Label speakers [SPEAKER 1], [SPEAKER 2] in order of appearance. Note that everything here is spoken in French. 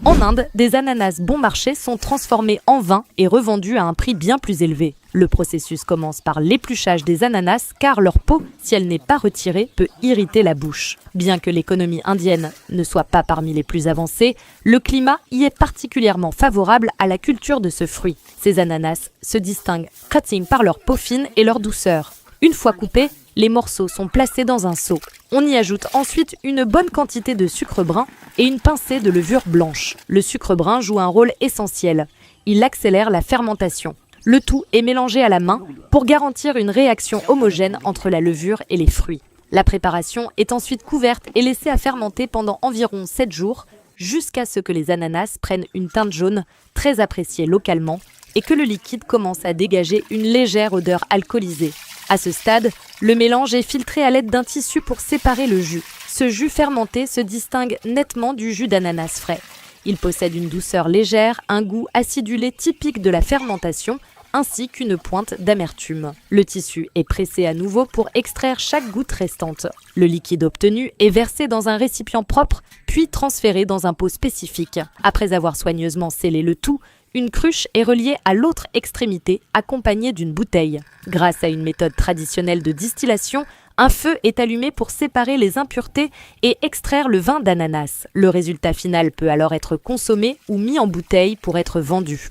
[SPEAKER 1] En Inde, des ananas bon marché sont transformés en vin et revendus à un prix bien plus élevé. Le processus commence par l'épluchage des ananas car leur peau, si elle n'est pas retirée, peut irriter la bouche. Bien que l'économie indienne ne soit pas parmi les plus avancées, le climat y est particulièrement favorable à la culture de ce fruit. Ces ananas se distinguent par leur peau fine et leur douceur. Une fois coupés, les morceaux sont placés dans un seau. On y ajoute ensuite une bonne quantité de sucre brun et une pincée de levure blanche. Le sucre brun joue un rôle essentiel. Il accélère la fermentation. Le tout est mélangé à la main pour garantir une réaction homogène entre la levure et les fruits. La préparation est ensuite couverte et laissée à fermenter pendant environ 7 jours jusqu'à ce que les ananas prennent une teinte jaune très appréciée localement et que le liquide commence à dégager une légère odeur alcoolisée. À ce stade, le mélange est filtré à l'aide d'un tissu pour séparer le jus. Ce jus fermenté se distingue nettement du jus d'ananas frais. Il possède une douceur légère, un goût acidulé typique de la fermentation, ainsi qu'une pointe d'amertume. Le tissu est pressé à nouveau pour extraire chaque goutte restante. Le liquide obtenu est versé dans un récipient propre, puis transféré dans un pot spécifique. Après avoir soigneusement scellé le tout, une cruche est reliée à l'autre extrémité, accompagnée d'une bouteille. Grâce à une méthode traditionnelle de distillation, un feu est allumé pour séparer les impuretés et extraire le vin d'ananas. Le résultat final peut alors être consommé ou mis en bouteille pour être vendu.